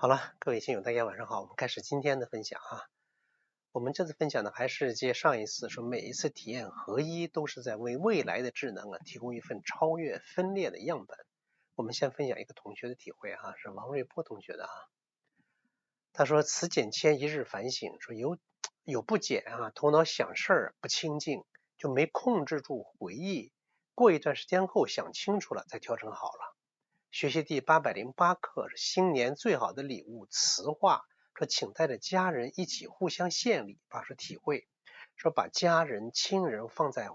好了，各位親友，大家晚上好。我們開始今天的分享啊。我們這次分享呢，還是接上一次说，每一次體驗合一都是在為未來的智能提供一份超越分裂的樣本。我們先分享一個同學的體會哈，是王瑞波同學的哈。他說：“此簡謙一日反省，說有不減啊，頭腦想事兒不清靜，就沒控制住回憶。過一段時間後想清楚了，才調整好了。”學習第808課是新年最好的禮物，慈話。說請帶着家人一起互相獻禮，把說體會，說把家人親人放在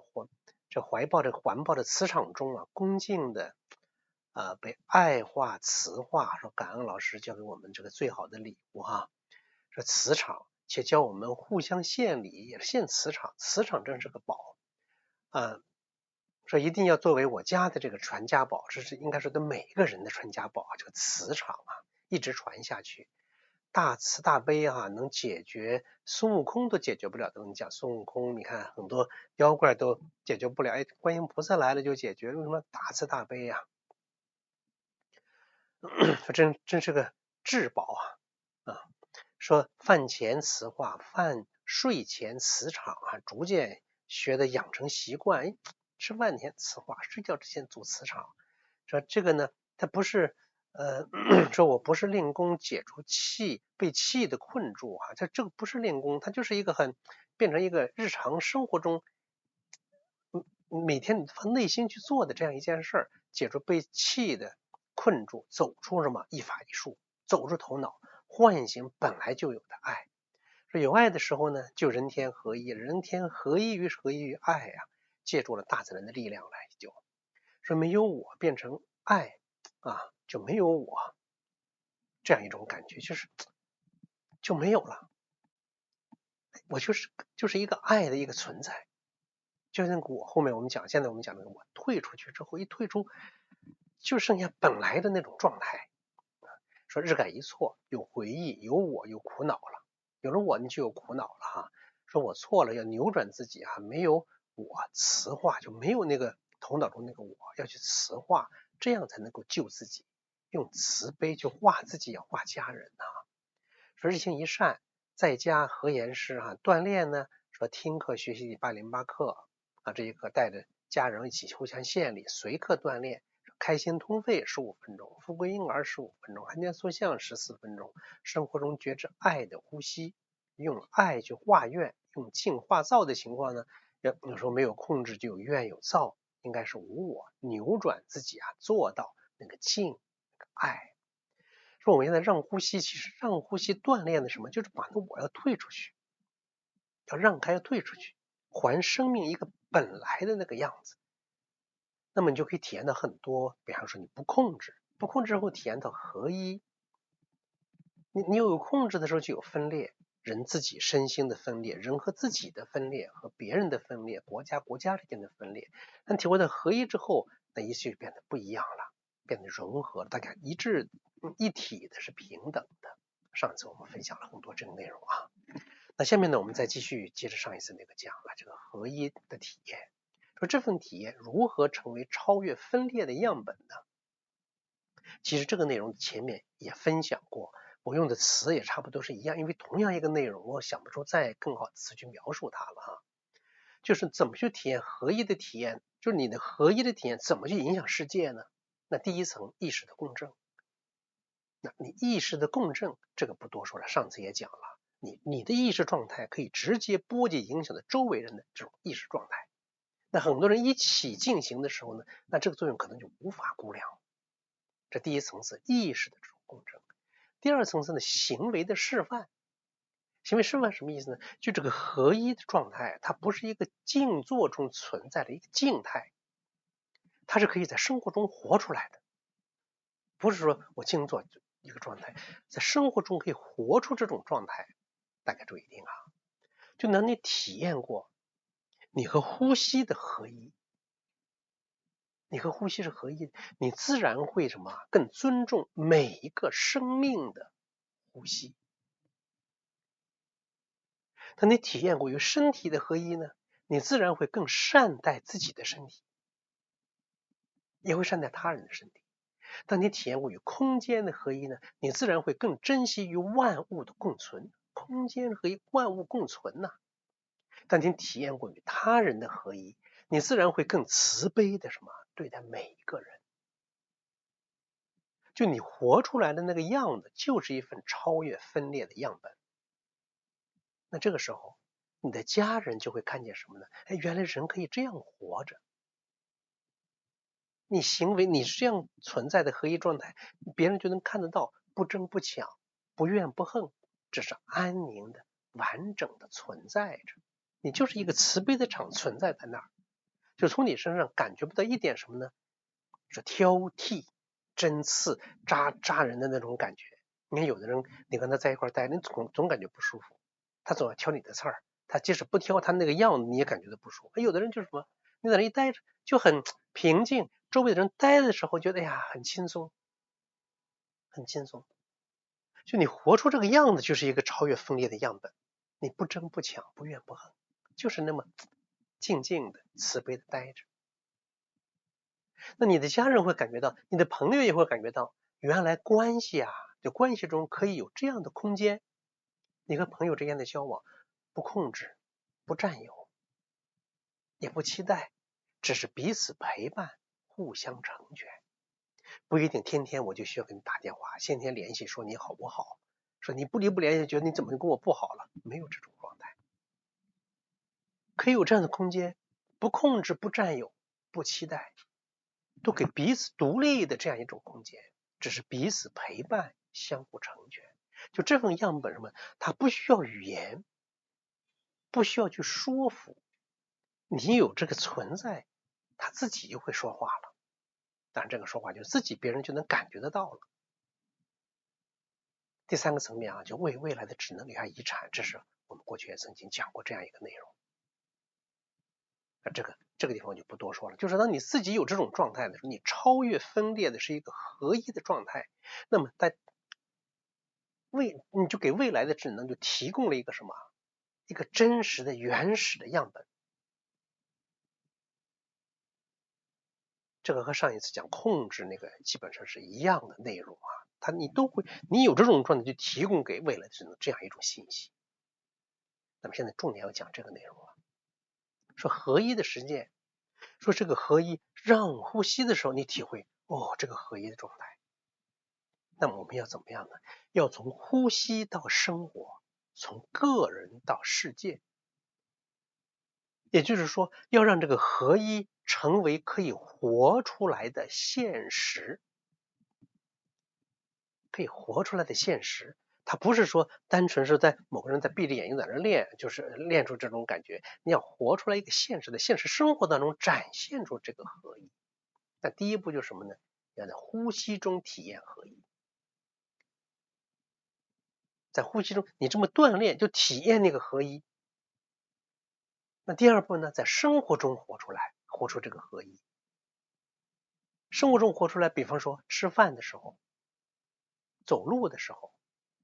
懷抱着環抱的磁場中啊，恭敬的被愛化慈化。說感恩老師教給我們這個最好的禮物哈，說磁場，且教我們互相獻禮，也是獻磁场，磁场真是個寶说一定要作為我家的這個傳家寶，這是應該說的每一個人的傳家寶啊，這個磁場啊，一直傳下去。大慈大悲啊，能解決孫悟空都解決不了的。你講孫悟空，你看很多妖怪都解決不了，觀音菩薩來了就解決，為什麼大慈大悲啊？真是個至寶啊！說飯前磁化，飯睡前磁場啊，逐漸學的養成習慣。吃飯前磁化，睡覺之前組磁場。說這個呢，它不是說我不是練功解除被氣的困住啊，这個不是練功，它就是一個變成一個日常生活中每天放內心去做的這樣一件事兒，解除被氣的困住，走出什麼一法一術，走出頭腦，喚醒本來就有的愛。說有愛的時候呢，就人天合一，人天合一於愛啊，借助了大自然的力量來就說沒有我變成愛啊，就沒有我這樣一種感覺，就沒有了，我就是一個愛的一個存在。就像我后面我們講，现在我們講的我退出去之後，一退出就剩下本來的那種狀態。說日改一錯，有回憶，有我，有苦惱了。有了我，你就有苦惱了哈。說我錯了，要扭轉自己哈，沒有我磁化，就沒有那個頭腦中那個我，要去磁化，這樣才能夠救自己。用慈悲去化自己，要化家人啊。說日行一善，在家和顏師啊，鍛鍊呢。說聽課學習第808課啊，這一課帶着家人一起互相獻禮，隨課鍛鍊。開心通肺15分鐘，富貴嬰兒15分鐘，安天塑像14分鐘。生活中覺知愛的呼吸，用愛去化怨，用靜化躁的情況呢，有時候沒有控制就有怨有躁，應該是無我，扭轉自己啊，做到那個靜那個愛。說我們現在讓呼吸，其實讓呼吸鍛鍊的什麼，就是把那我要退出去，要讓開，要退出去，還生命一個本來的那個樣子。那麼你就可以體驗到很多，比方說你不控制後體驗到合一。你有控制的時候就有分裂，人自己身心的分裂，人和自己的分裂，和別人的分裂，国家之間的分裂。但體會到合一之後，那一切就變得不一樣了，變得融合了，大家一致一體的，是平等的。上次我們分享了很多這個內容啊。那下面呢，我們再繼續接着上一次那個講了這個合一的體驗。說這份體驗如何成為超越分裂的樣本呢？其實這個內容前面也分享過，我用的詞也差不多是一樣，因為同樣一個內容，我想不出再更好的詞去描述它了哈。就是怎麼去體驗合一的體驗，就是你的合一的體驗怎麼去影響世界呢？那第一層意識的共振，那你意識的共振這個不多說了，上次也講了，你的意識狀態可以直接波及影響到周圍人的這種意識狀態。那很多人一起進行的時候呢，那這個作用可能就無法估量。這第一層次意識的這種共振。第二層次呢，行為的示範。行為示範什麼意思呢？就這個合一的狀態，它不是一個靜坐中存在的一個靜態，它是可以在生活中活出來的。不是說我靜坐一個狀態，在生活中可以活出這種狀態，大概注意聽啊，就能你體驗過你和呼吸的合一，你和呼吸是合一的，你自然會什麼？更尊重每一個生命的呼吸。当你體驗過與身體的合一呢，你自然會更善待自己的身體，也會善待他人的身體。當你體驗過與空間的合一呢，你自然會更珍惜與萬物的共存。空間合一，萬物共存吶。当你體驗過與他人的合一，你自然會更慈悲的對待每一個人。就你活出來的那個樣子，就是一份超越分裂的樣本。那這個時候，你的家人就會看見什麼呢？原來人可以這樣活着。你行為你是這樣存在的合一狀態，別人就能看得到，不爭不搶，不怨不恨，只是安寧的、完整的存在着。你就是一個慈悲的场存在在那兒，就從你身上感覺不到一點什麼呢？是挑剔、针刺、扎人的那種感觉。你看有的人，你跟他在一塊待，你總感觉不舒服，他总要挑你的刺儿，他即使不挑，他那個樣子你也感觉到不舒服。有的人就是什么，你在那一待着就很平靜，周圍的人待的时候覺得很輕鬆，很輕鬆。就你活出這個樣子，就是一個超越分裂的樣本。你不爭不搶，不怨不恨，就是那麼靜靜的、慈悲的待着。那你的家人會感覺到，你的朋友也會感覺到，原來關係就關係中可以有這樣的空間。你和朋友之間的交往，不控制，不占有，也不期待，只是彼此陪伴，互相成全。不一定天天我就需要给你打電話，天天聯繫說你好不好，說你不聯繫，覺得你怎麼跟我不好了，沒有這種狀態。可以有這樣的空間，不控制，不占有，不期待，都給彼此獨立的這樣一種空間，只是彼此陪伴，相互成全。就這份樣本它不需要語言，不需要去說服，你有這個存在，它自己就會說話了。當然這個說話就自己別人就能感覺得到了。第三個層面就為未來的智能留下遺產，這是我們過去也曾經講過這樣一個內容。這個地方我就不多說了，就是當你自己有這種狀態的時候，你超越分裂的是一個合一的狀態，那麼你就給未來的智能就提供了一个什么？一个真實的原始的樣本。這個和上一次講控制那個基本上是一樣的內容你有這種狀態就提供給未來的智能這樣一種信息。那麼現在重點要講這個內容了，說合一的實踐，說這個合一讓呼吸的時候你體會這個合一的狀態。那麼我們要怎麼樣呢？要從呼吸到生活，從個人到世界。也就是說，要讓這個合一成為可以活出來的現實。可以活出來的現實，它不是說單純是在某個人在閉着眼睛在那練，就是練出這種感覺。你要活出來一個現實的現實生活當中展現出這個合一。那第一步就是什麼呢？要在呼吸中體驗合一。在呼吸中你這麼鍛鍊就體驗那個合一。那第二步呢，在生活中活出來，活出這個合一。生活中活出來，比方說吃飯的時候，走路的時候，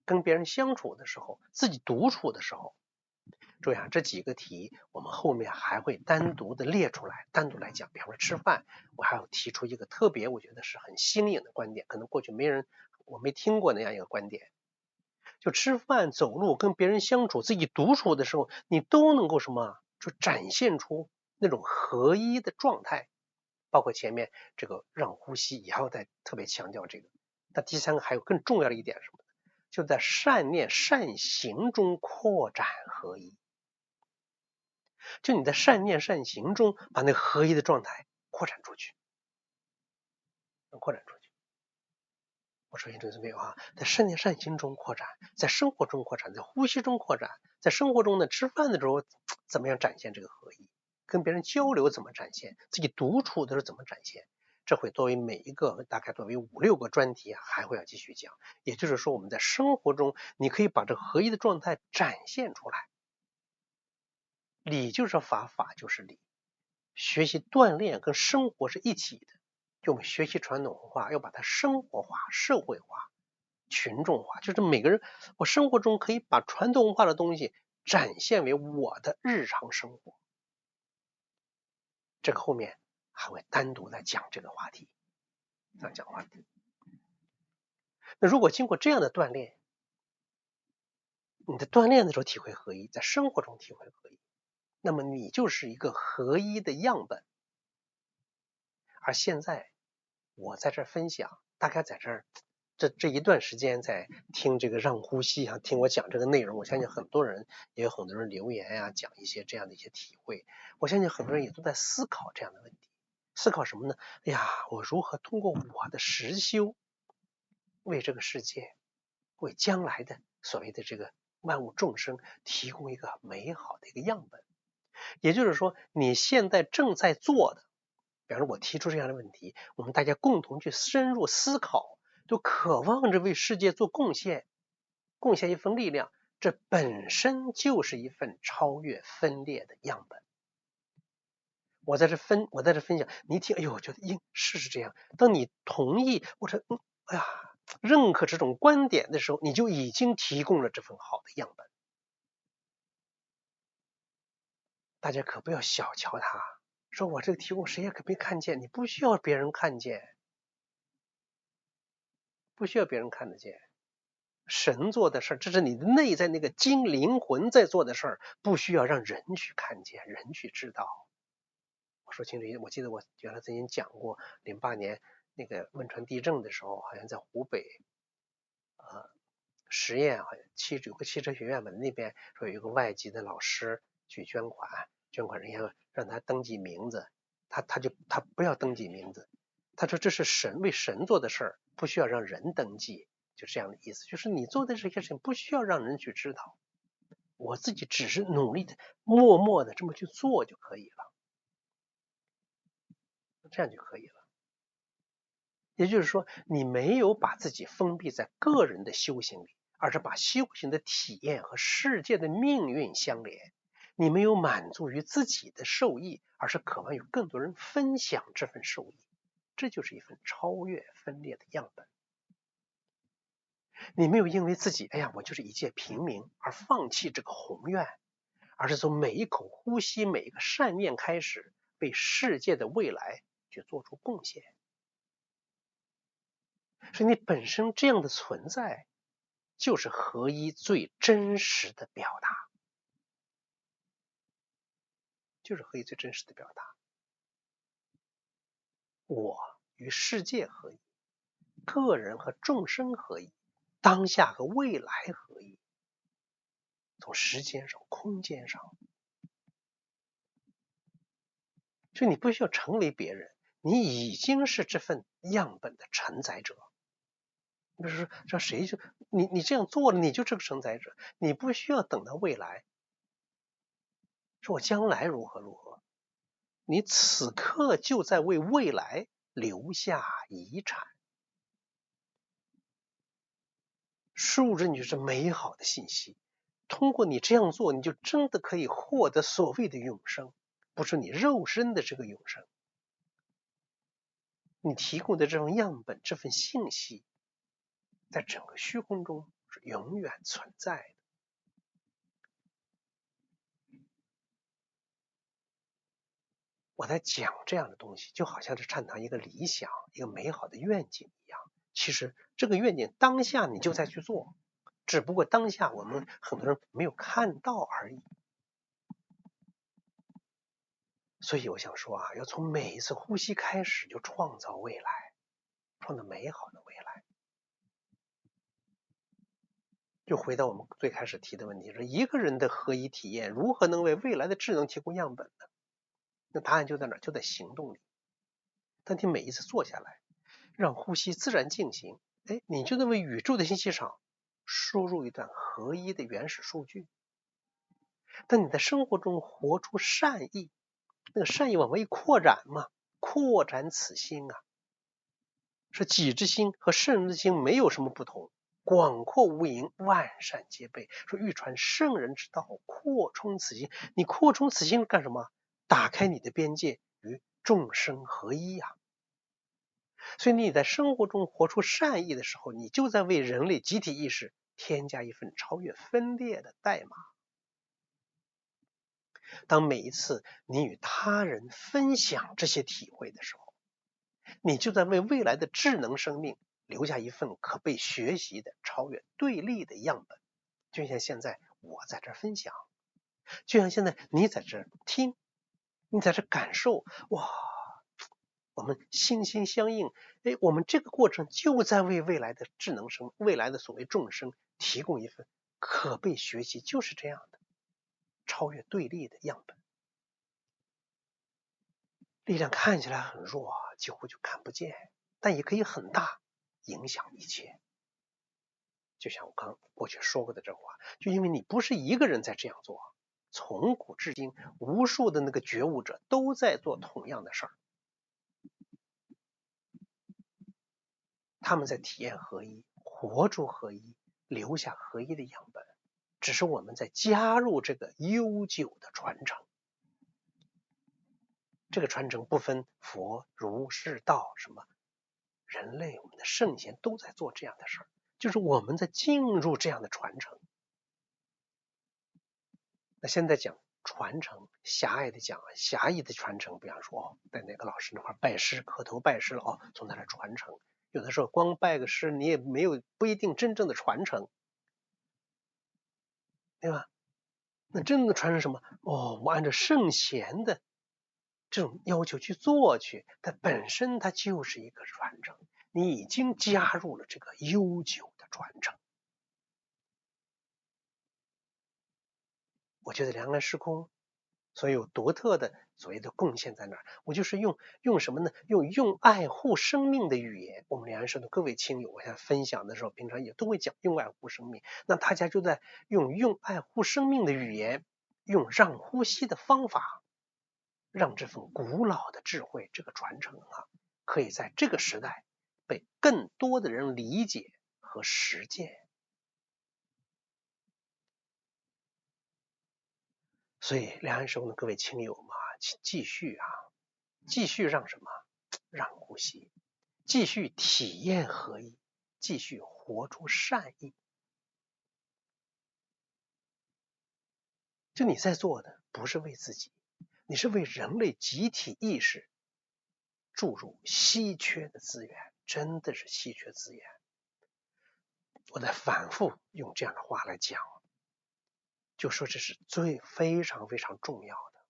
跟別人相處的時候，自己獨處的時候。注意這幾個題我們後面還會單獨的列出來，單獨來講。比方說吃飯，我還要提出一個特別我覺得是很新穎的觀點，可能過去我沒聽過那樣一個觀點。就吃飯、走路、跟別人相處、自己獨處的時候，你都能夠就展現出那種合一的狀態。包括前面這個讓呼吸也要再特別強調這個。那第三個還有更重要的一點是什麼？就在善念善行中擴展合一。就你在善念善行中把那個合一的狀態擴展出去。我首先这次沒有在善念善行中擴展，在生活中擴展，在呼吸中擴展，在生活中呢，吃飯的時候怎麼樣展現這個合一，跟別人交流怎麼展現，自己獨處的時候怎麼展現，這會作為每一個大概作為5-6個專題還會要繼續講。也就是說我們在生活中你可以把這個合一的狀態展現出來。理就是法，法就是理。學習鍛鍊跟生活是一起的。就我們學習傳統文化，要把它生活化、社會化、群眾化，就是每個人，我生活中可以把傳統文化的東西展現為我的日常生活。這個後面還會單獨來講這個話題。這樣講話。那如果经過這樣的鍛鍊，你的锻鍊的时候体会合一，在生活中体会合一，那麼你就是一个合一的样本。而现在我在这儿分享，大概在这儿这一段时间在听这个让呼吸啊，听我讲这个内容，我相信很多人也有很多人留言啊，讲一些这样的一些体会。我相信很多人也都在思考这样的问题，思考什么呢？哎呀，我如何通过我的实修，为这个世界，为将来的所谓的这个万物众生提供一个美好的一个样本。也就是说，你现在正在做的，比方说我提出这样的问题，我们大家共同去深入思考，都渴望着为世界做贡献，贡献一份力量，这本身就是一份超越分裂的样本。我在这分享，你听，哎呦，我觉得是这样。当你同意或者哎呀认可这种观点的时候，你就已经提供了这份好的样本。大家可不要小瞧它，说我这个提供谁也可没看见，你不需要别人看见，不需要别人看得见。神做的事，这是你的内在那个灵魂在做的事儿，不需要让人去看見，人去知道。我说清楚一点，我记得我原来曾经讲过，08年那個汶川地震的時候，好像在湖北十堰，好像有個汽車學院門那邊說有一個外籍的老師去捐款，人家讓他登記名字，他不要登記名字，他說這是為神做的事兒，不需要讓人登記，就這樣的意思，就是你做的這些事情不需要讓人去知道，我自己只是努力的默默的這麼去做就可以了，這樣就可以了。也就是說，你沒有把自己封閉在個人的修行裡，而是把修行的體驗和世界的命運相連。你沒有滿足於自己的受益，而是渴望與更多人分享這份受益。這就是一份超越分裂的樣本。你沒有因為自己，哎呀，我就是一介平民而放棄這個宏願，而是從每一口呼吸，每一個善念開始，為世界的未來去做出貢獻。所以你本身這樣的存在，就是合一最真實的表達，就是合一最真實的表達。我與世界合一，個人和眾生合一，當下和未來合一，從時間上、空間上。所以你不需要成為別人，你已經是這份樣本的承載者。比如說讓誰就你這樣做了，你就這個承載者，你不需要等到未來，說我將來如何如何，你此刻就在為未來留下遺產，輸入你就是美好的信息。通過你這樣做，你就真的可以獲得所謂的永生，不是你肉身的這個永生。你提供的這種樣本，這份信息，在整個虛空中是永遠存在的。我在講這樣的東西，就好像是倡導一個理想、一個美好的願景一樣。其實這個願景當下你就在去做，只不過當下我們很多人沒有看到而已。所以我想說啊，要從每一次呼吸開始就創造未來，創造美好的未來。就回到我們最開始提的問題，說一個人的合一體驗如何能為未來的智能提供樣本呢？那答案就在哪兒？就在行動裡。當你每一次坐下來，讓呼吸自然進行，你就能為宇宙的信息場輸入一段合一的原始數據。當你在生活中活出善意，那個善意往外一擴展嘛，擴展此心啊，說己之心和聖人之心沒有什麼不同，廣闊無垠，萬善皆備。說欲傳聖人之道，擴充此心。你擴充此心幹什麼？打開你的邊界，與眾生合一啊。所以你在生活中活出善意的時候，你就在為人類集體意識添加一份超越分裂的代碼。當每一次你與他人分享這些體會的時候，你就在為未來的智能生命留下一份可被學習的超越對立的樣本。就像現在我在這分享，就像现在你在這聽，你在这感受，哇，我們心心相印，我們這個過程就在為未來的智能生，未來的所謂眾生提供一份可被學習，就是這樣的超越對立的樣本。力量看起来很弱，几乎就看不見，但也可以很大，影響一切。就像我刚过去說過的這話，就因為你不是一個人在這樣做，從古至今無數的那個覺悟者都在做同樣的事兒，他們在體驗合一，活出合一，留下合一的樣本，只是我們在加入這個悠久的傳承。這個傳承不分佛、儒、釋、道什麼，人類我們的聖賢都在做這樣的事兒，就是我們在進入這樣的傳承。那現在講傳承，狹隘的講，狹義的傳承，比方說在哪個老師那塊拜師，磕頭拜師了，從那來傳承。有的時候光拜個師，你也沒有不一定真正的傳承，对吧？那真正的傳承什麼？我按照聖賢的這種要求去做去，它本身它就是一個傳承，你已經加入了這個悠久的傳承。我覺得良安時空所有獨特的所謂的貢獻在哪兒？我就是用什麼呢？用愛護生命的語言。我們良安社的各位親友，我想分享的時候，平常也都會講用愛護生命。那大家就在用愛護生命的語言，用讓呼吸的方法，讓這份古老的智慧這個傳承可以在這個時代被更多的人理解和實踐。所以良安时空的各位親友嘛，請繼續讓什麼？讓呼吸，繼續體驗合一，繼續活出善意。就你在做的不是為自己，你是為人類集體意識注入稀缺的資源，真的是稀缺資源。我在反復用這樣的話來講，就說這是非常非常重要的。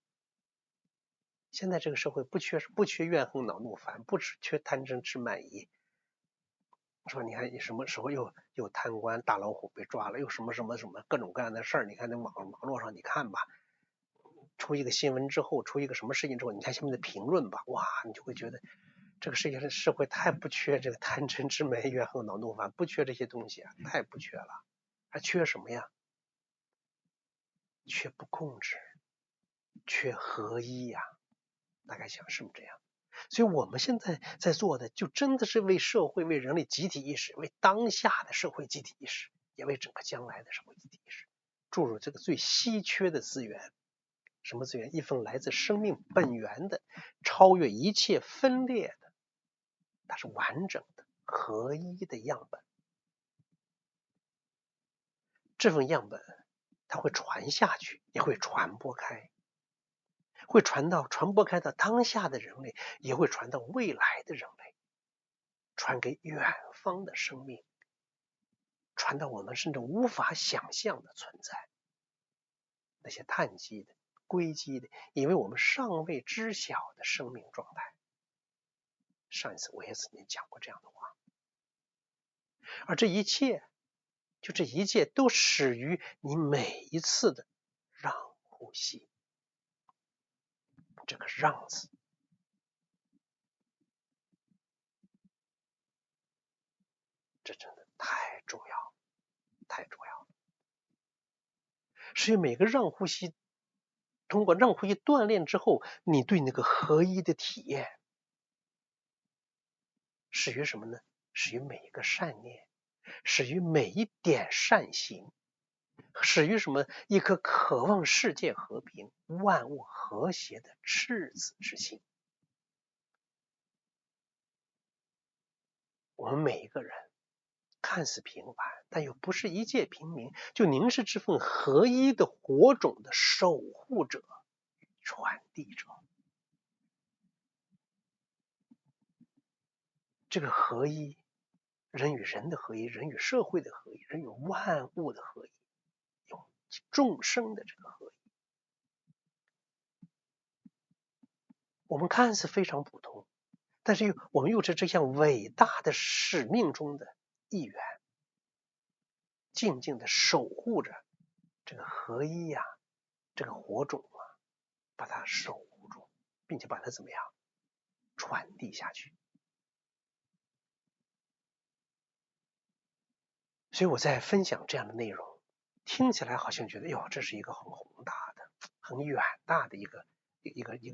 現在這個社會不缺怨恨惱怒煩，不缺貪嗔痴慢疑。說你看什麼時候又貪官大老虎被抓了，又什麼各種各樣的事兒。你看那網絡上你看吧，出一個新聞之後，出一個什麼事情之後，你看下面的評論吧，哇，你就會覺得這個世界上社會太不缺這個貪嗔痴慢疑怨恨惱怒煩，不缺這些東西啊，太不缺了。還缺什麼呀？缺不控制，缺合一呀。大概想是不是這樣？所以我們現在在做的，就真的是為社會、為人類集體意識、為當下的社會集體意識，也為整個將來的社會集體意識，注入這個最稀缺的資源。什麼資源？一份來自生命本源的、超越一切分裂的，它是完整的、合一的樣本。這份樣本，它會傳下去，也會傳播開。會傳播開到當下的人類，也會傳到未來的人類，傳給遠方的生命，傳到我們甚至無法想象的存在，那些碳基的、硅基的，因為我們尚未知曉的生命狀態。上一次我也曾經講過這樣的話，而這一切都始於你每一次的讓呼吸。這個讓字，這真的太重要，太重要了。所以每個讓呼吸，通過讓呼吸鍛鍊之後，你對那個合一的體驗，始於什麼呢？始於每一個善念，始於每一點善行，始於什麼？一顆渴望世界和平、萬物和諧的赤子之心。我們每一個人看似平凡，但又不是一介平民，就您是這份合一的火種的守護者、傳遞者。這個合一，人與人的合一，人與社会的合一，人與萬物的合一，有众生的这个合一。我们看似非常普通，但是我们又是这项偉大的使命中的一員，靜靜地守護着這個合一呀，這個火種啊，把它守護住，並且把它怎麼樣傳遞下去。所以我在分享這樣的內容，聽起來好像覺得喲，這是一個很宏大的、很遠大的一個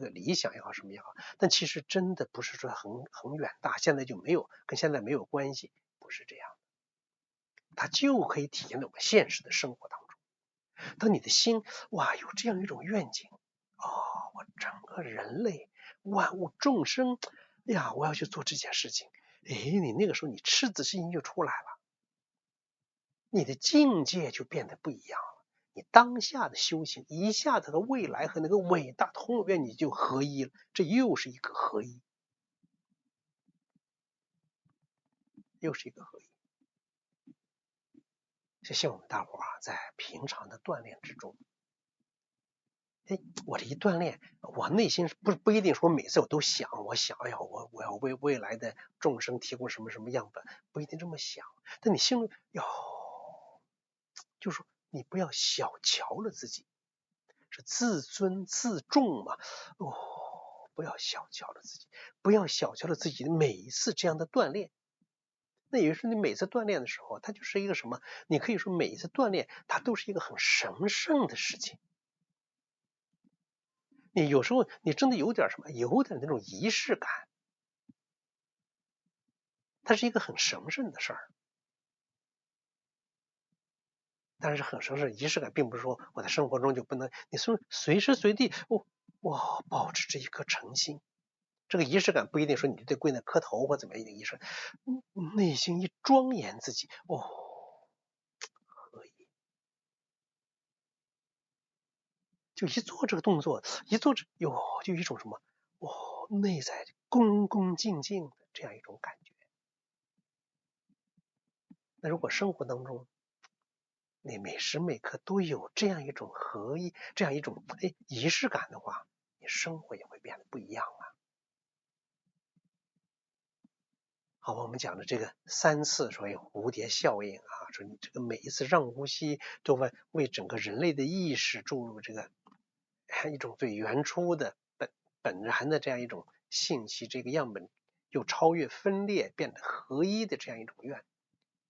理想也好，什麼也好，但其實真的不是說很遠大，現在就沒有，跟現在沒有關係，不是這樣。它就可以體現在我們現實的生活當中。當你的心哇有這樣一種願景，我整個人類萬物眾生呀，我要去做這件事情，你那個時候你赤子之心就出來了，你的境界就變得不一樣了。你當下的修行一下子和未來和那個偉大的宏願你就合一了，這又是一個合一，又是一個合一。就像我們大夥在平常的鍛鍊之中，我這一鍛鍊，我內心不一定說每次我都想，我想哎呀，我要為未來的眾生提供什麼什麼樣本，不一定這麼想，但你心裡就是說你不要小瞧了自己，是自尊自重嘛，不要小瞧了自己，不要小瞧了自己的每一次這樣的鍛鍊。那也就是你每次鍛鍊的時候，它就是一個什麼？你可以說每一次鍛鍊，它都是一個很神聖的事情。你有時候你真的有點什麼，有點那種儀式感，它是一個很神聖的事兒。但是很神聖儀式感，並不是說我在生活中就不能，你說隨時隨地我保持着一顆誠心。這個儀式感不一定說你就得跪那磕頭或怎麼樣的儀式，內心一莊嚴自己，合一。就一做這個動作，一做就一種什麼，內在恭恭敬敬的這樣一種感覺。那如果生活當中你每時每刻都有這樣一種合一，這樣一種儀式感的話，你生活也會變得不一樣啊。好吧，我們講的這個3次所謂蝴蝶效應啊，說你這個每一次讓呼吸都為整個人類的意識注入這個一種最原初的本然的這樣一種信息，這個樣本又超越分裂變得合一的這樣一種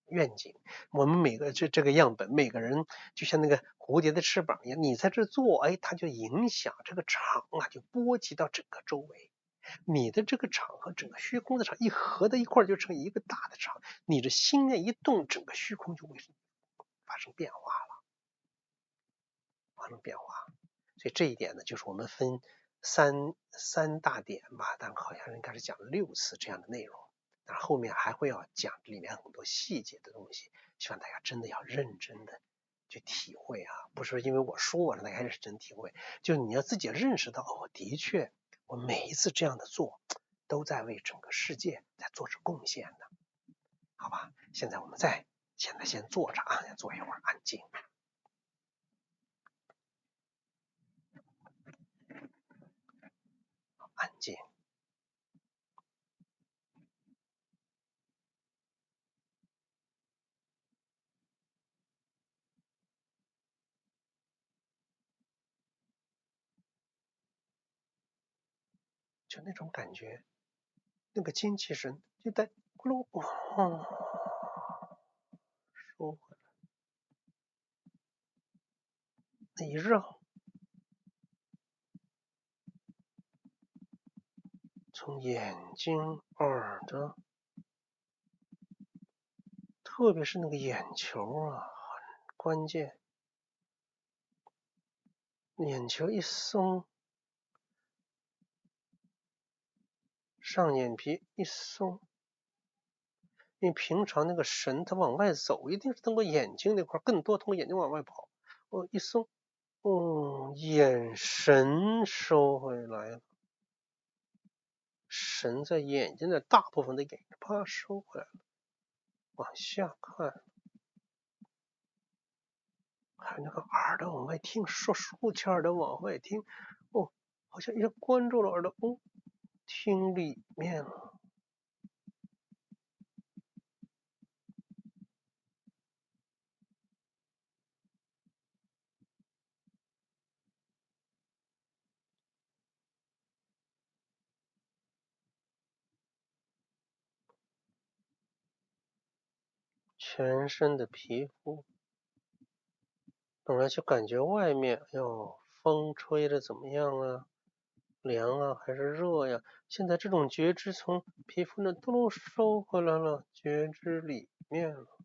願景。我們每個這個樣本，每個人就像那個蝴蝶的翅膀一樣，你在這做，它就影響這個場啊，就波及到整個周圍。你的這個場和整個虛空的場一合在一塊兒，就成一個大的場。你的心念一動，整個虛空就會發生變化了，發生變化。所以這一點呢，就是我們分三大點吧，但好像應該是講了6次這樣的內容。但後面還會要講裡面很多細節的東西，希望大家真的要認真的去體會啊，不是說因為我說讓大家認真體會，就是你要自己認識到，的確我每一次這樣的做，都在為整個世界在做着貢獻呢。好吧，現在我們現在先坐着啊，坐一會兒，安靜，安靜。就那種感覺，那個精氣神就在咕嚕收回來，那一繞，從眼睛、耳朵，特別是那個眼球啊，很關鍵。眼球一鬆，上眼皮一鬆，因為平常那個神它往外走，一定是通過眼睛那塊，更多通過眼睛往外跑。一鬆，眼神收回來了，神在眼睛的大部分的眼睛啪收回来了，往下看，还那个耳朵往外听，竖起耳朵往外听，哦，好像一直关住了耳朵，哦，听里面了。全身的皮膚，本來就感覺外面喲風吹的怎麼樣啊，涼啊還是熱呀？現在這種覺知從皮膚那都收回來了，覺知裡面了，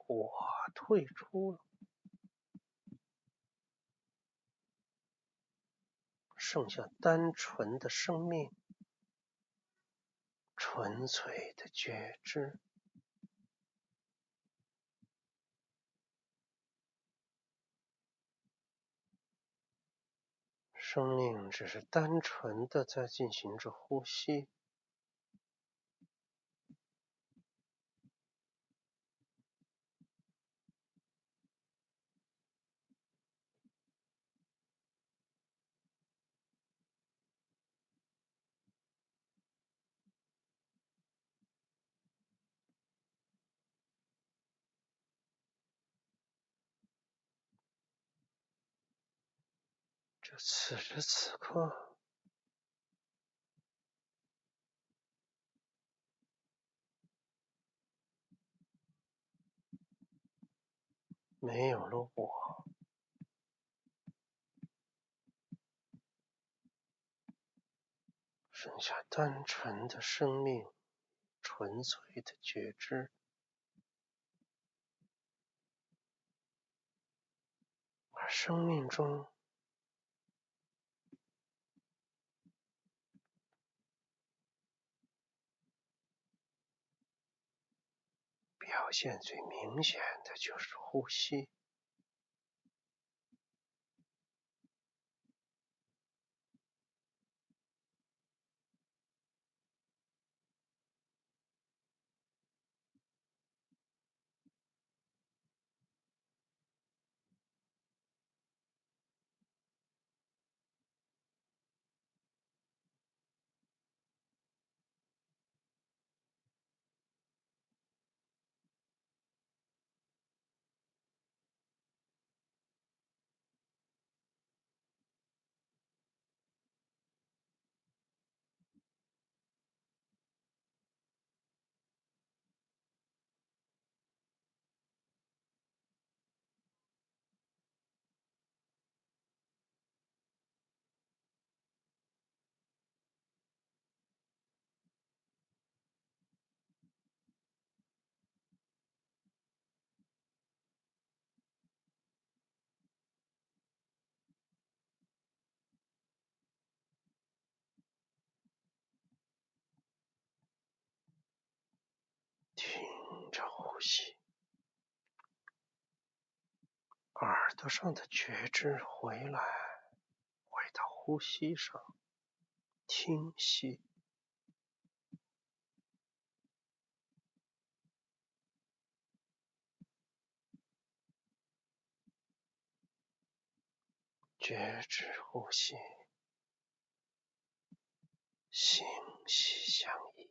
我退出了，剩下單純的生命，純粹的覺知。生命只是單純的在進行着呼吸，这此时此刻，沒有了我，剩下單純的生命，純粹的覺知。而生命中表現最明顯的就是呼吸。听着呼吸，耳朵上的覺知回來，回到呼吸上，聽息。覺知呼吸，心息相依。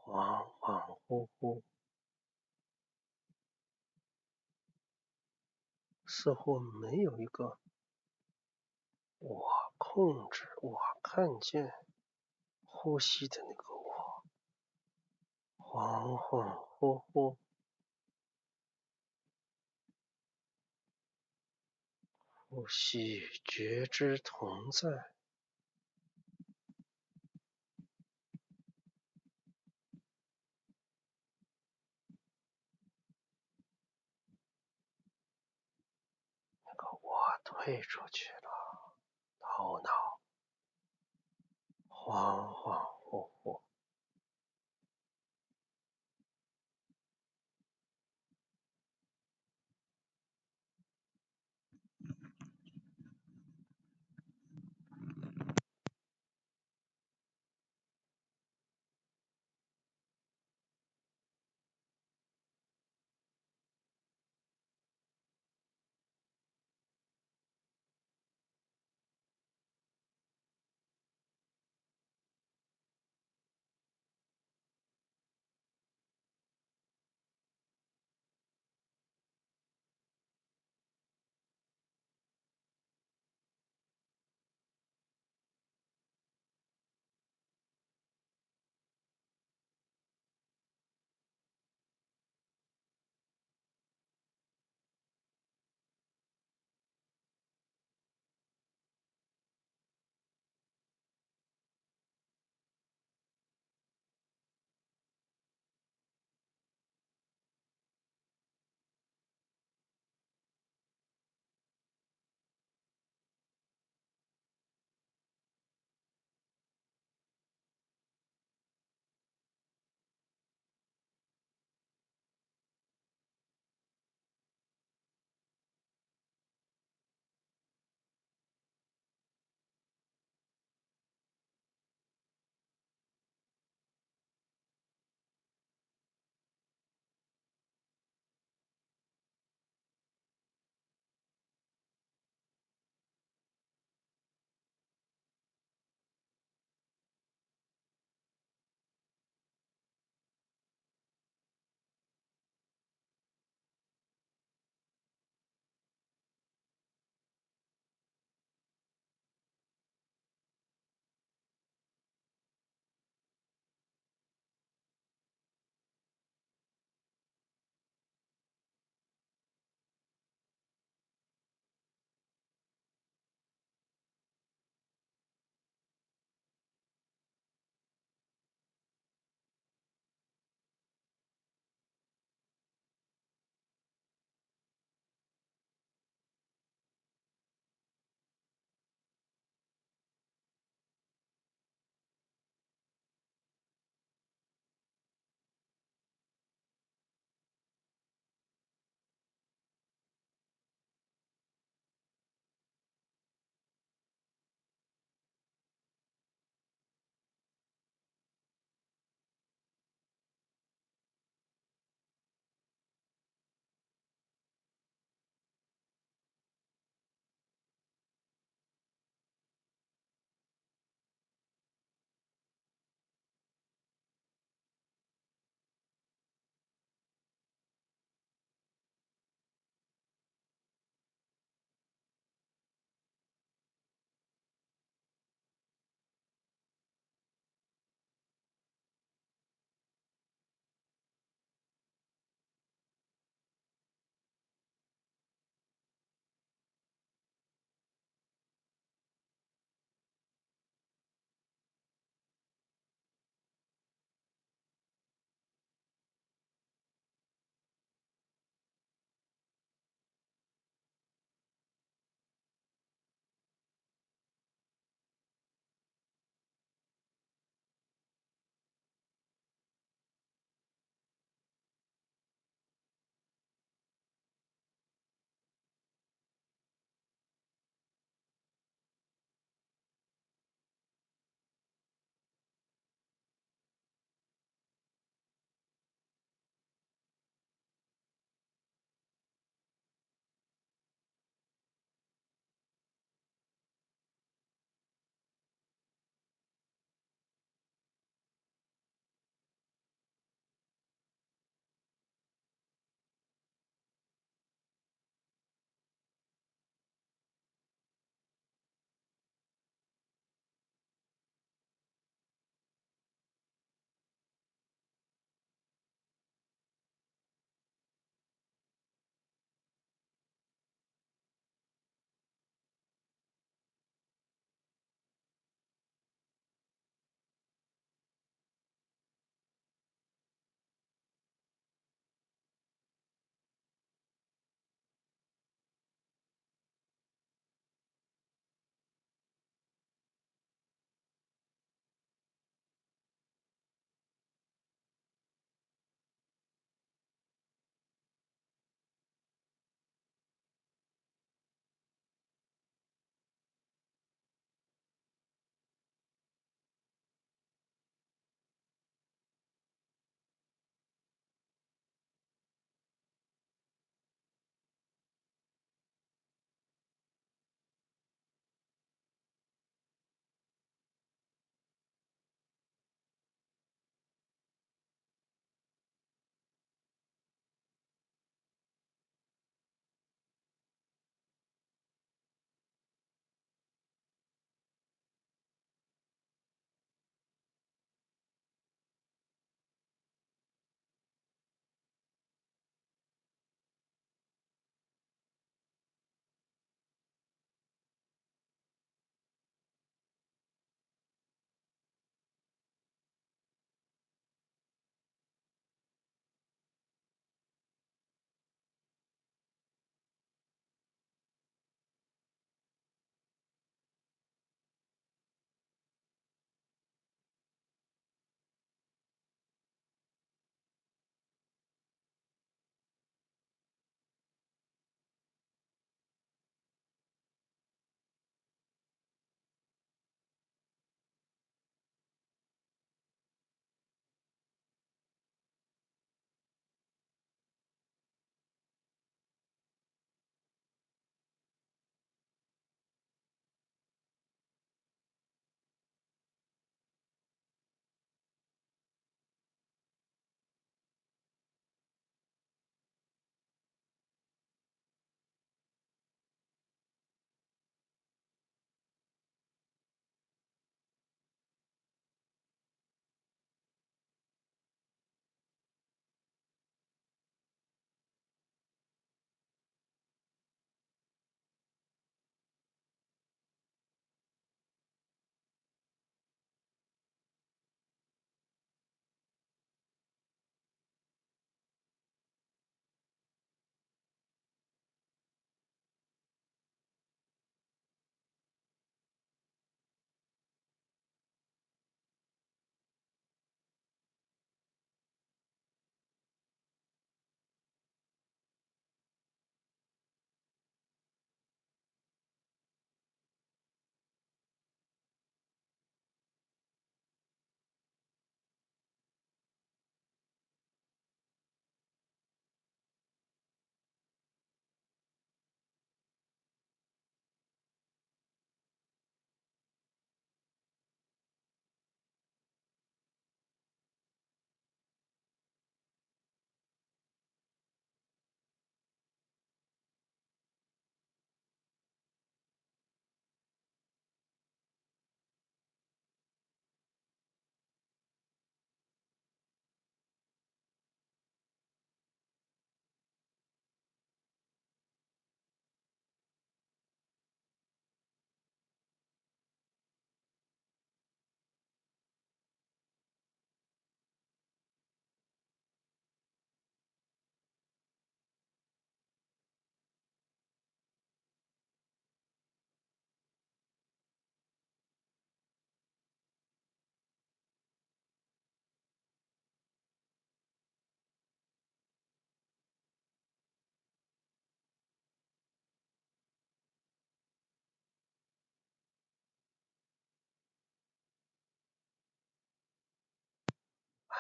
恍恍惚惚，似乎沒有一個我控制、我看見呼吸的那個我，恍恍惚惚，呼吸與覺知同在。那個我退出去了，頭腦恍恍惚惚。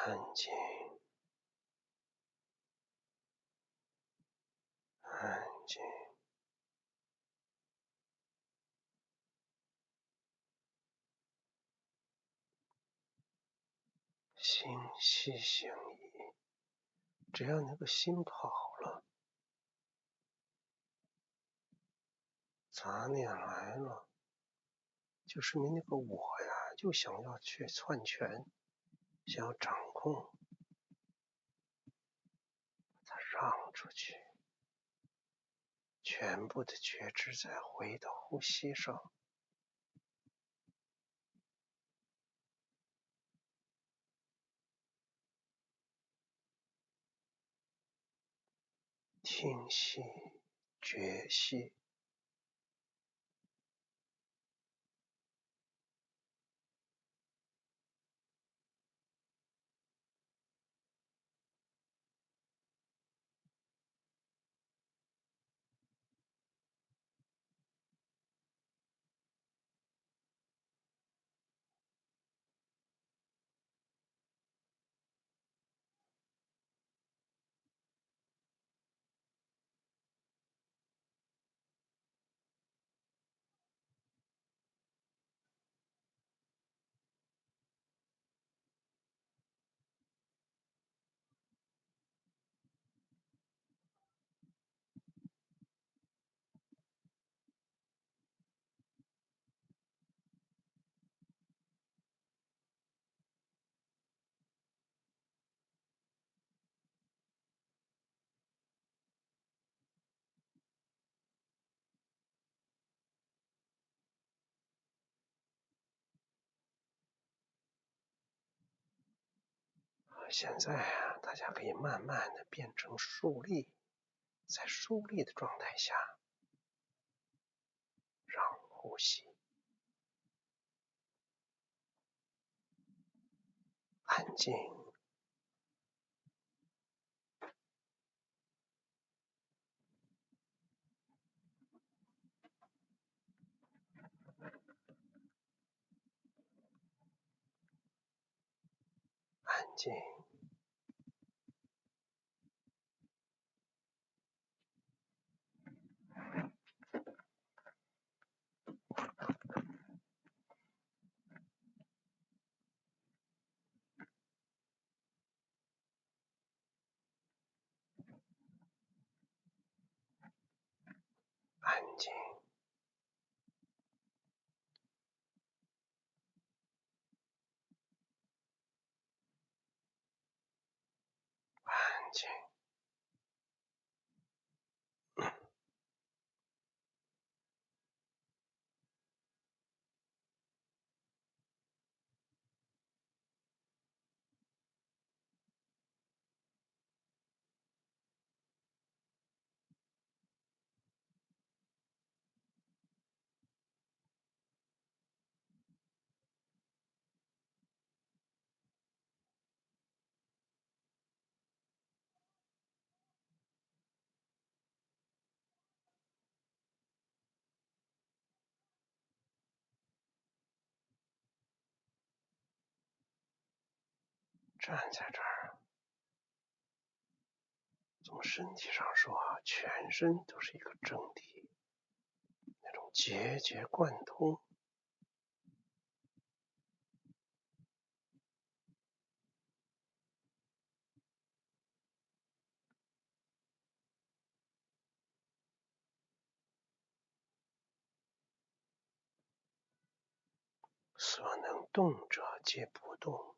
安靜，安靜，心息行矣。只要那个心跑了，杂念来了，就说明那个我呀，就想要去篡权，想要掌控，把它讓出去。全部的觉知再回到呼吸上，听息，觉息。现在啊，大家可以慢慢的变成竖立，在竖立的状态下，让呼吸，安靜，安靜，安靜，安靜。站在这兒，从身體上說，全身都是一個整體，那種節節貫通。所能動者皆不動，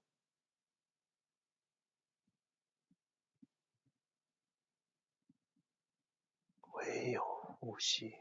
唯有呼吸。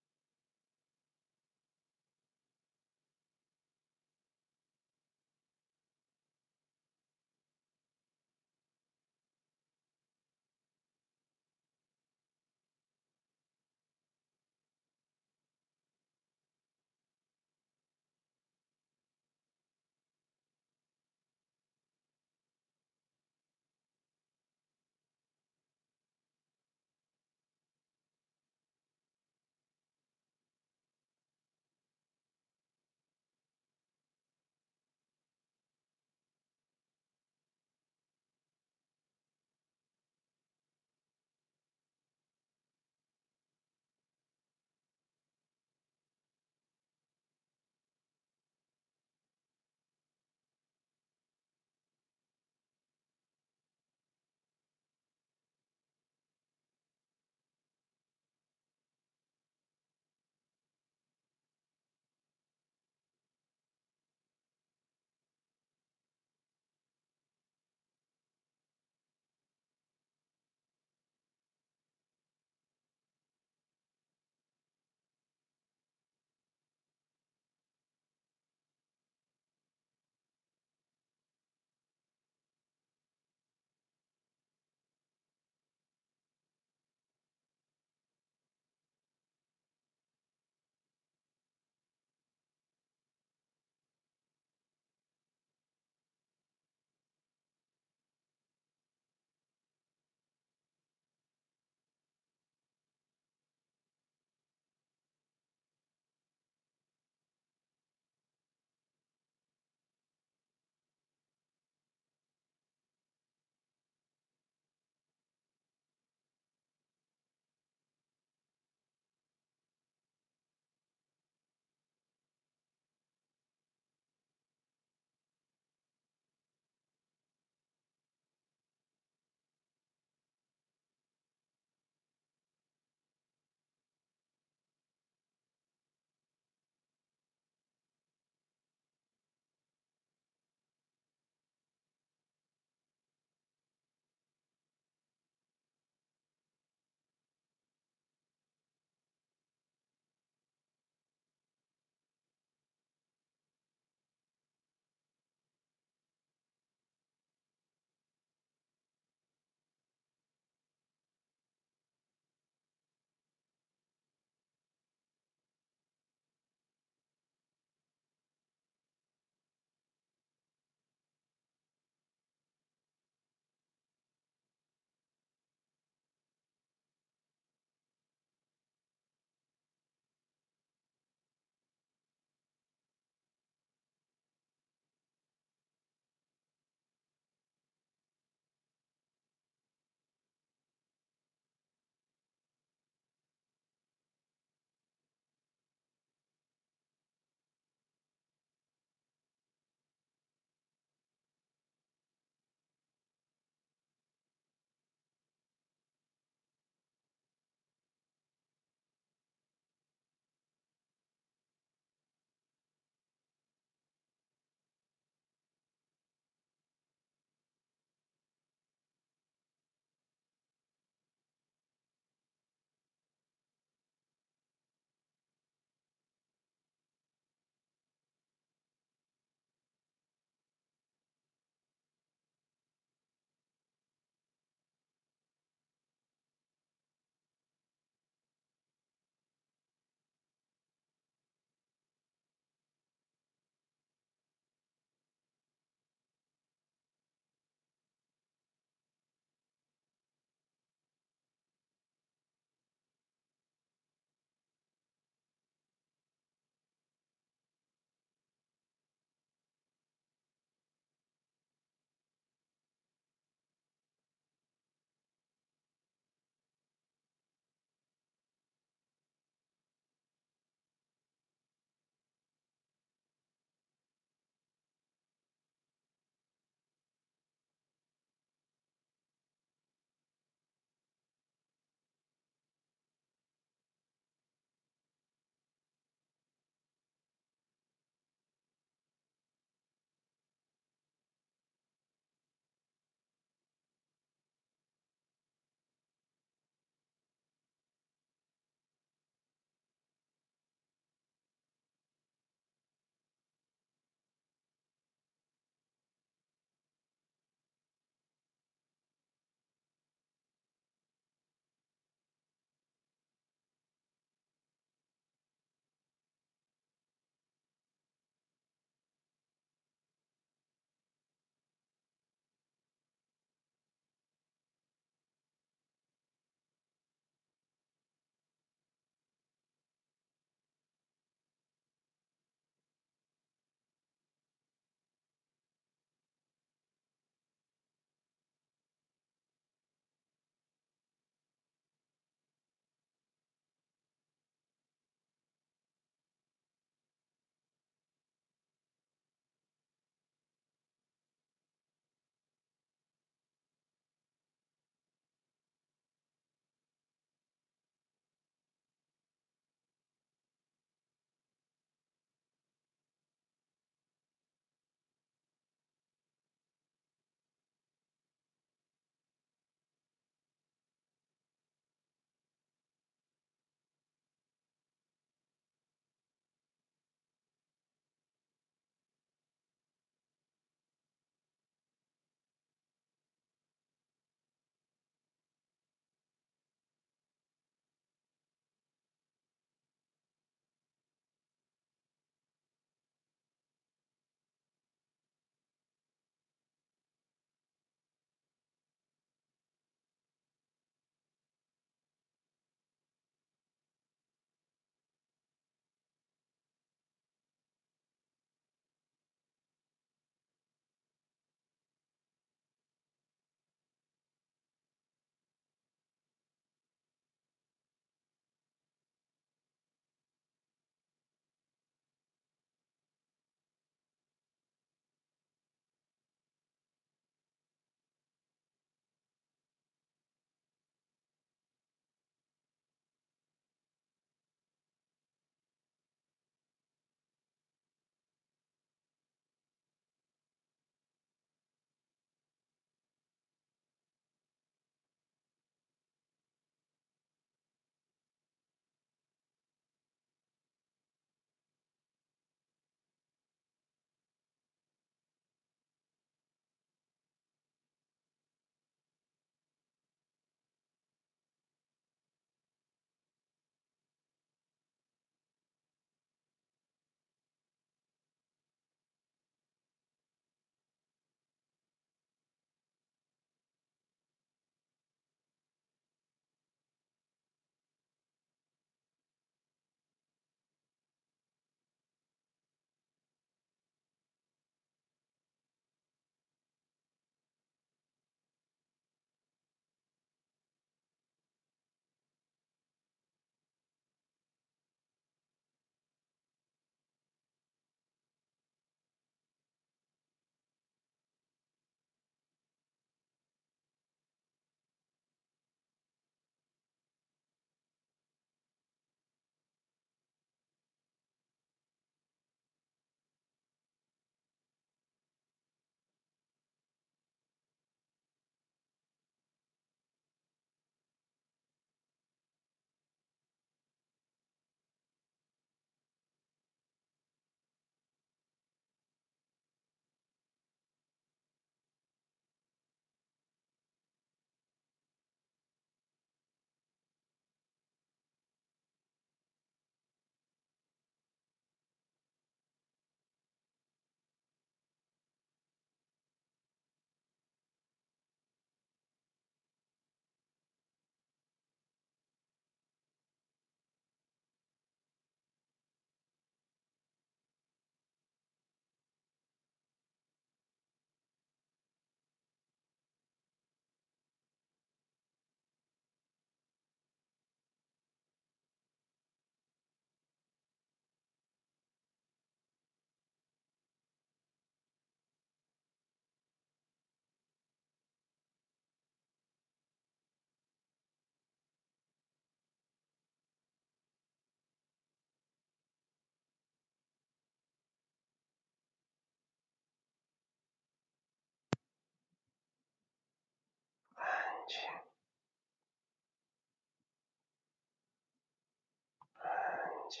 氣，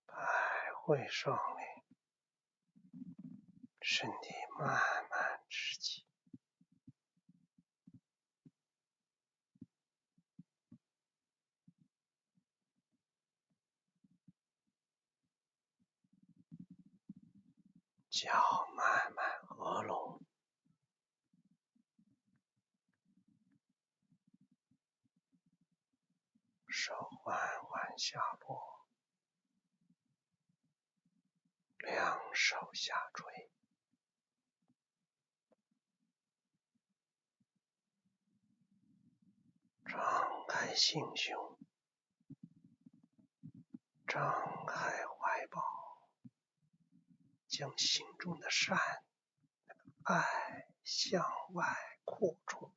百會上領，身體慢慢直起，腳慢慢合攏，手緩緩下落，兩手下垂，張開心胸，張開懷抱，將心中的善、愛向外擴充，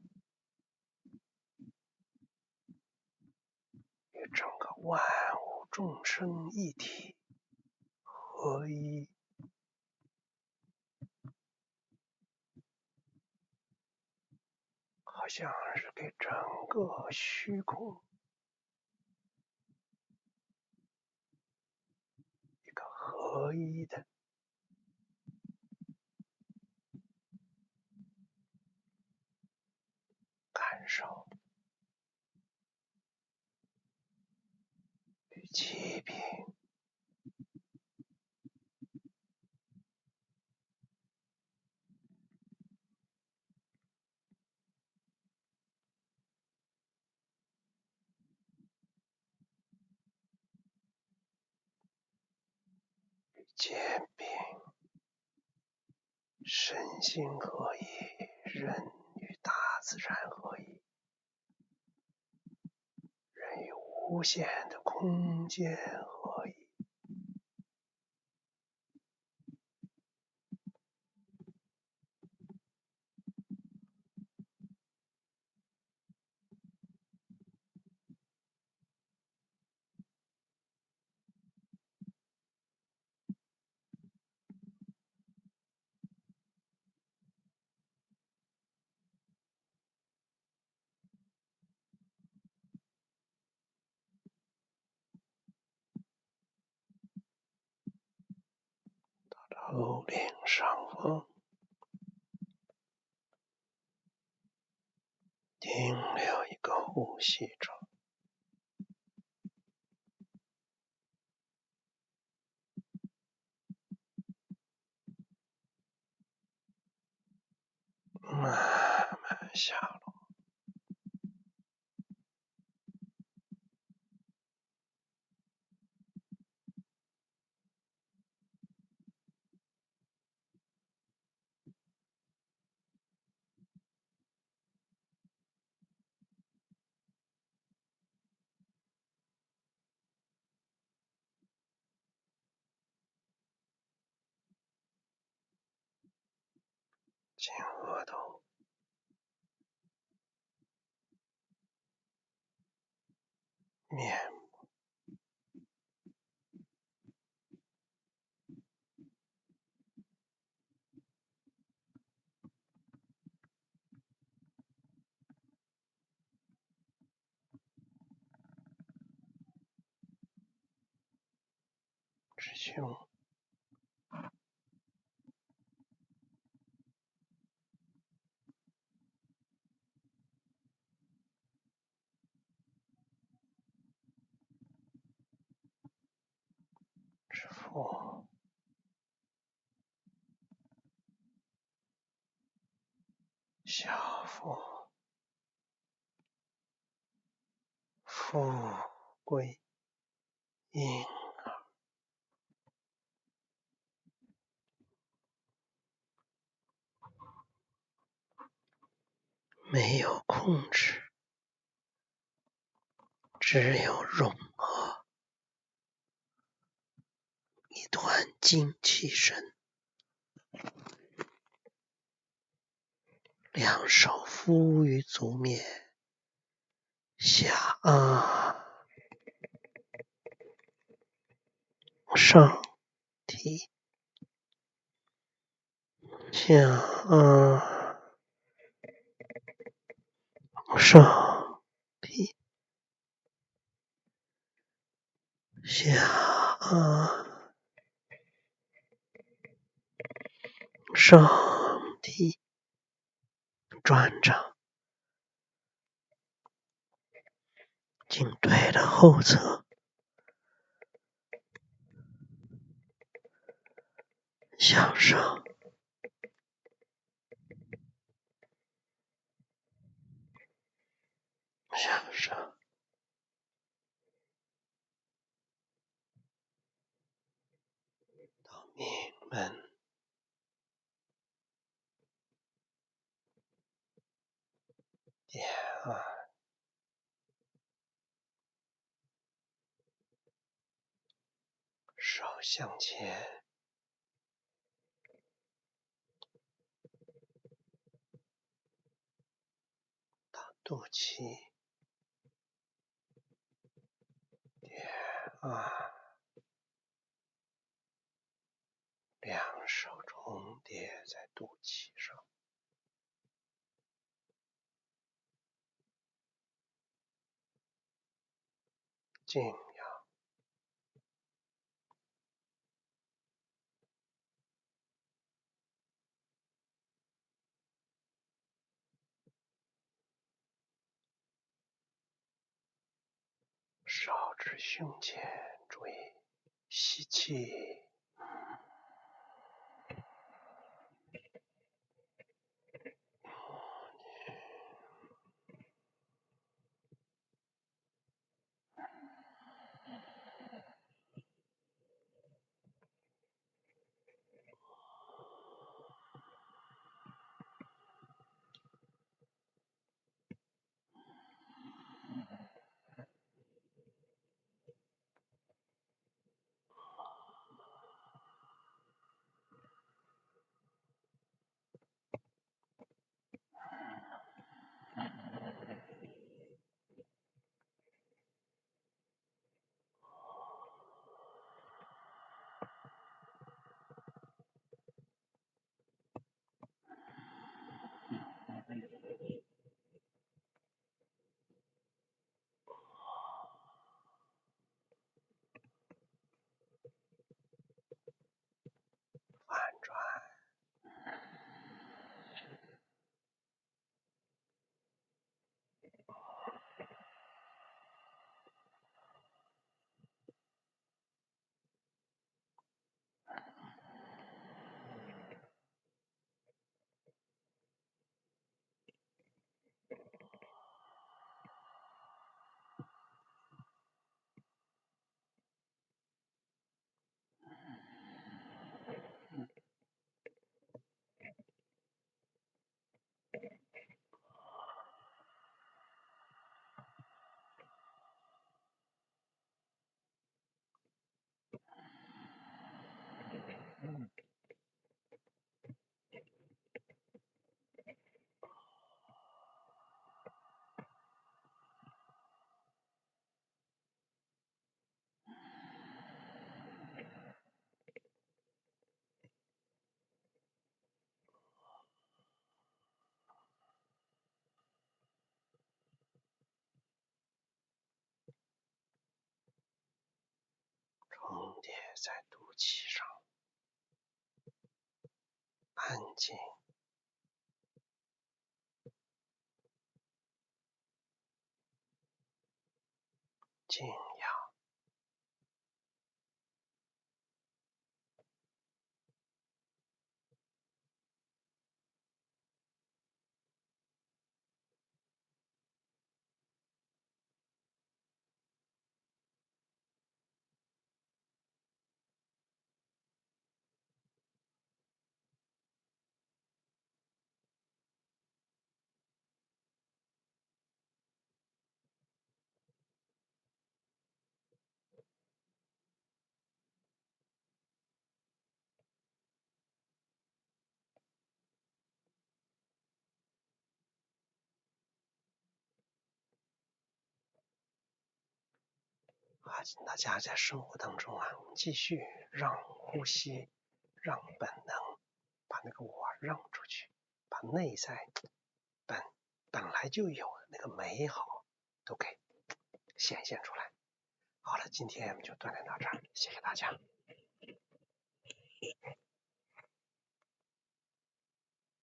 與整個萬物眾生一體合一，好像是給整個虛空一個合一的感受與疾病。疾病，身心合一，人與大自然合一，人與無限的空間合一，頭頂上方停留一個呼吸者，慢慢下落，進額頭，面部，指胸，指腹，小腹，腹歸陰，沒有控制，只有融合，一團精氣神。兩手敷於足面，下上提，下上提。下上提轉掌，頸椎的後側向上，向上，到命門，點按，手向前，到肚臍，點按，兩手重疊在肚臍上，靜養，手指胸前，注意吸氣，反轉，重疊在肚臍上，安靜，靜養。请大家在生活當中繼續讓呼吸，讓本能，把那個我讓出去，把內在本來就有的那個美好都給顯現出來。好了，今天我们就锻炼到这儿，謝謝大家。